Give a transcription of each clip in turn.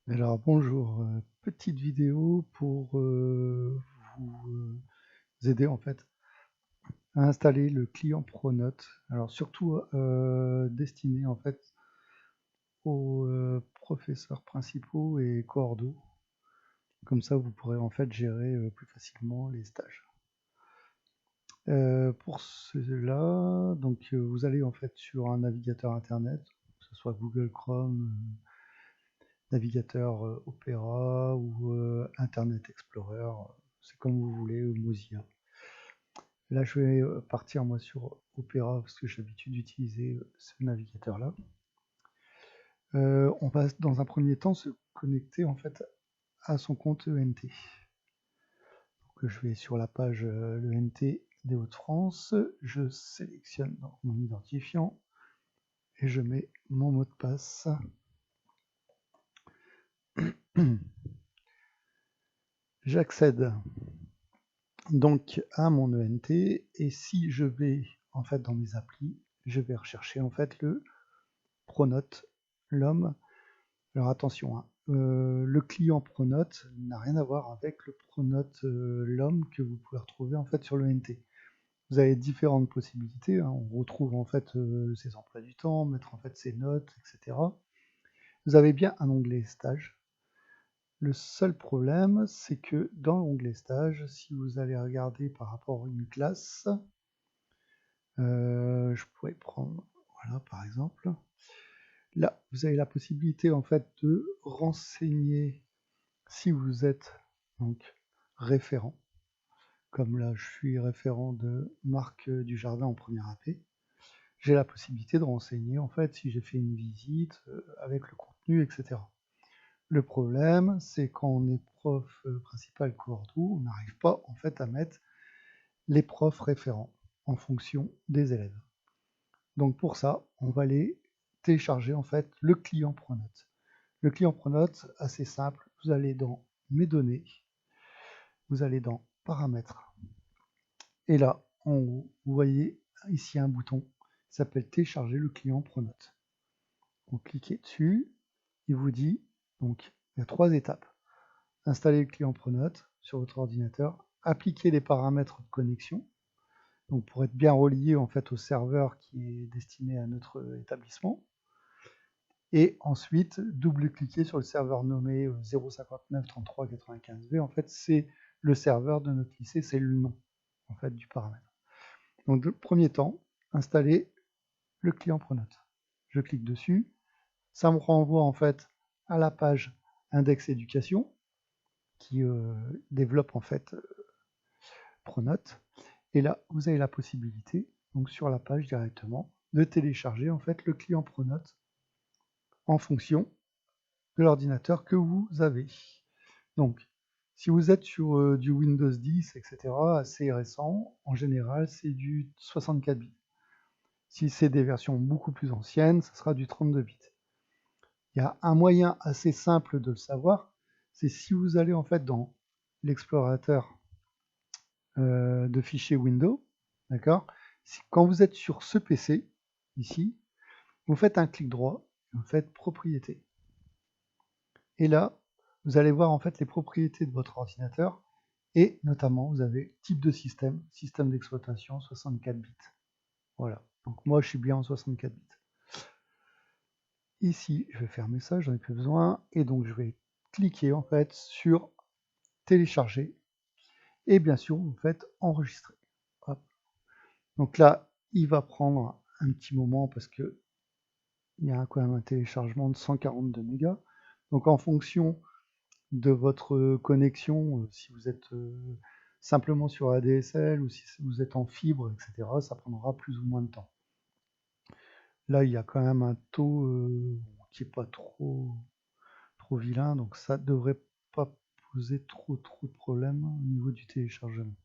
Alors bonjour, petite vidéo pour vous aider en fait à installer le client Pronote. Alors surtout destiné en fait aux professeurs principaux et coordos. Comme ça vous pourrez en fait gérer plus facilement les stages. Pour cela, donc vous allez en fait sur un navigateur internet, que ce soit Google Chrome, navigateur Opera ou Internet Explorer, c'est comme vous voulez, ou Mozilla. Là, je vais partir moi sur Opera parce que j'ai l'habitude d'utiliser ce navigateur-là. On va dans un premier temps se connecter en fait à son compte ENT. Donc, je vais sur la page l'ENT des Hauts-de-France, je sélectionne donc mon identifiant et je mets mon mot de passe. J'accède donc à mon ENT et si je vais en fait dans mes applis, je vais rechercher en fait le Pronote, l'homme. Alors attention, hein, le client Pronote n'a rien à voir avec le Pronote l'homme que vous pouvez retrouver en fait sur le NT. Vous avez différentes possibilités, hein. On retrouve en fait ses emplois du temps, mettre en fait ses notes, etc. Vous avez bien un onglet stage. Le seul problème, c'est que dans l'onglet stage, si vous allez regarder par rapport à une classe, je pourrais prendre, voilà, par exemple, là, vous avez la possibilité en fait de renseigner si vous êtes donc référent. Comme là, je suis référent de Marc Dujardin en première AP, j'ai la possibilité de renseigner en fait si j'ai fait une visite avec le contenu, etc. Le problème, c'est quand on est prof principal coordo, on n'arrive pas en fait à mettre les profs référents en fonction des élèves. Donc pour ça, on va aller télécharger en fait le client Pronote. Le client Pronote, assez simple, vous allez dans mes données, vous allez dans paramètres, et là, en haut, vous voyez ici un bouton qui s'appelle télécharger le client Pronote. Vous cliquez dessus, il vous dit, donc il y a 3 étapes. Installer le client Pronote sur votre ordinateur, appliquer les paramètres de connexion, donc pour être bien relié en fait au serveur qui est destiné à notre établissement. Et ensuite, double-cliquer sur le serveur nommé 059.33.95b. En fait, c'est le serveur de notre lycée, c'est le nom en fait du paramètre. Donc, le premier temps, installer le client Pronote. Je clique dessus, ça me renvoie en fait à la page Index Éducation qui développe en fait Pronote. Et là, vous avez la possibilité, donc sur la page directement, de télécharger en fait le client Pronote en fonction de l'ordinateur que vous avez. Donc, si vous êtes sur du Windows 10, etc., assez récent, en général, c'est du 64 bits. Si c'est des versions beaucoup plus anciennes, ça sera du 32 bits. Il y a un moyen assez simple de le savoir, c'est si vous allez en fait dans l'explorateur de fichiers Windows, d'accord. Quand vous êtes sur ce PC, ici, vous faites un clic droit, vous faites propriétés. Et là, vous allez voir en fait les propriétés de votre ordinateur et notamment vous avez type de système, système d'exploitation 64 bits. Voilà, donc moi je suis bien en 64 bits. Ici, je vais fermer ça, j'en ai plus besoin et donc je vais cliquer en fait sur télécharger et bien sûr vous faites enregistrer. Hop. Donc là, il va prendre un petit moment parce que il y a quand même un téléchargement de 142 mégas. Donc en fonction de votre connexion, si vous êtes simplement sur ADSL ou si vous êtes en fibre, etc., ça prendra plus ou moins de temps. Là, il y a quand même un taux qui n'est pas trop vilain, donc ça ne devrait pas poser trop de problèmes au niveau du téléchargement.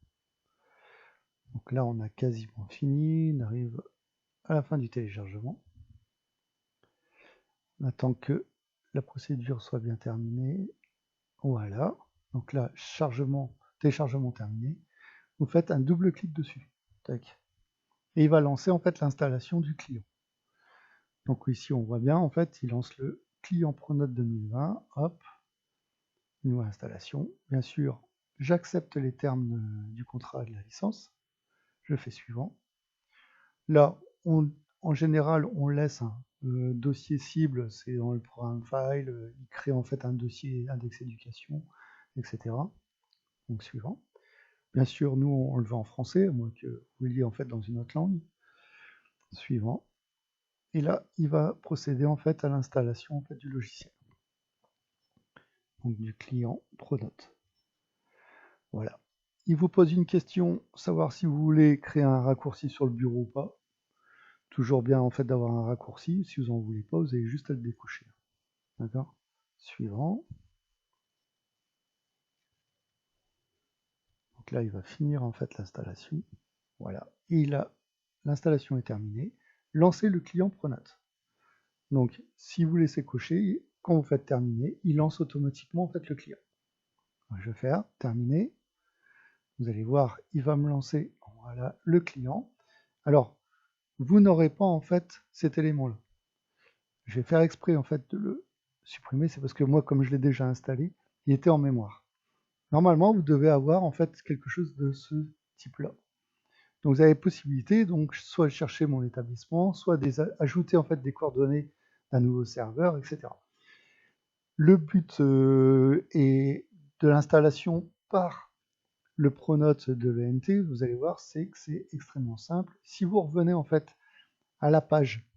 Donc là, on a quasiment fini, on arrive à la fin du téléchargement. On attend que la procédure soit bien terminée. Voilà, donc là, téléchargement terminé. Vous faites un double clic dessus. Tac. Et il va lancer en fait l'installation du client. Donc ici, on voit bien, en fait, il lance le client Pronote 2020, hop, nouvelle installation. Bien sûr, j'accepte les termes du contrat de la licence. Je fais suivant. Là, en général, on laisse un dossier cible, c'est dans le programme file, il crée en fait un dossier index éducation, etc. Donc suivant. Bien sûr, nous, on le veut en français, à moins que vous vouliez en fait dans une autre langue. Suivant. Et là, il va procéder en fait à l'installation en fait, du logiciel. Donc du client Pronote. Voilà. Il vous pose une question, savoir si vous voulez créer un raccourci sur le bureau ou pas. Toujours bien en fait d'avoir un raccourci. Si vous n'en voulez pas, vous avez juste à le décocher. D'accord? Suivant. Donc là, il va finir en fait l'installation. Voilà. Et là, l'installation est terminée. Lancez le client Pronote. Donc, si vous laissez cocher, quand vous faites terminer, il lance automatiquement en fait le client. Donc, je vais faire terminer. Vous allez voir, il va me lancer voilà, le client. Alors, vous n'aurez pas en fait cet élément-là. Je vais faire exprès en fait de le supprimer, c'est parce que moi, comme je l'ai déjà installé, il était en mémoire. Normalement, vous devez avoir en fait quelque chose de ce type-là. Donc, vous avez possibilité, donc soit chercher mon établissement, soit ajouter en fait des coordonnées d'un nouveau serveur, etc. Le but est de l'installation par le Pronote de l'ENT, vous allez voir, c'est que c'est extrêmement simple. Si vous revenez en fait à la page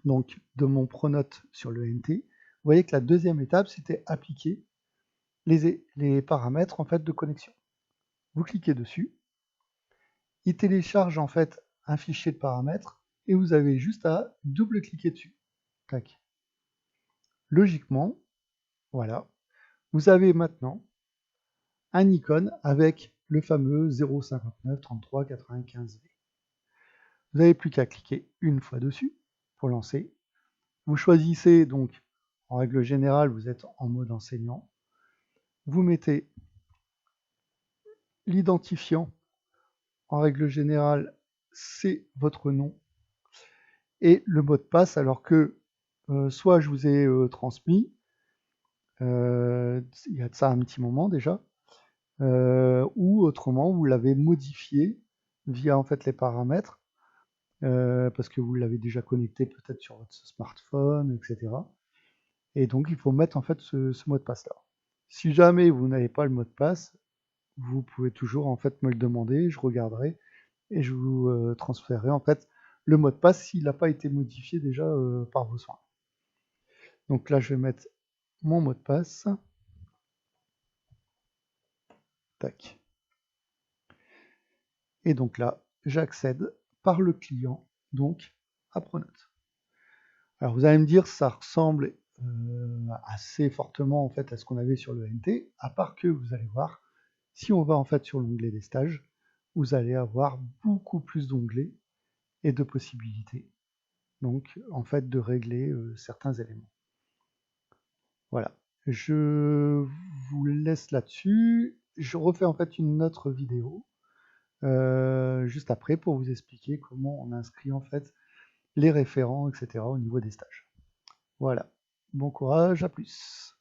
donc, de mon Pronote sur l'ENT, vous voyez que la deuxième étape, c'était appliquer les paramètres en fait de connexion. Vous cliquez dessus, il télécharge en fait un fichier de paramètres et vous avez juste à double-cliquer dessus. Tac. Logiquement, voilà, vous avez maintenant un icône avec le fameux 059 33 95V. Vous n'avez plus qu'à cliquer une fois dessus pour lancer. Vous choisissez donc, en règle générale, vous êtes en mode enseignant. Vous mettez l'identifiant. En règle générale, c'est votre nom et le mot de passe, alors que soit je vous ai transmis, il y a de ça un petit moment déjà, ou autrement vous l'avez modifié via en fait les paramètres, parce que vous l'avez déjà connecté peut-être sur votre smartphone, etc. Et donc il faut mettre en fait ce mot de passe là. Si jamais vous n'avez pas le mot de passe, vous pouvez toujours en fait me le demander, je regarderai et je vous transférerai en fait le mot de passe s'il n'a pas été modifié déjà par vos soins. Donc là je vais mettre mon mot de passe. Tac. Et donc là, j'accède par le client donc à Pronote. Alors vous allez me dire, ça ressemble assez fortement en fait à ce qu'on avait sur le NT, à part que vous allez voir, si on va en fait sur l'onglet des stages, vous allez avoir beaucoup plus d'onglets et de possibilités, donc en fait de régler certains éléments. Voilà, je vous laisse là-dessus. Je refais en fait une autre vidéo juste après pour vous expliquer comment on inscrit en fait les référents, etc. au niveau des stages. Voilà, bon courage, à plus.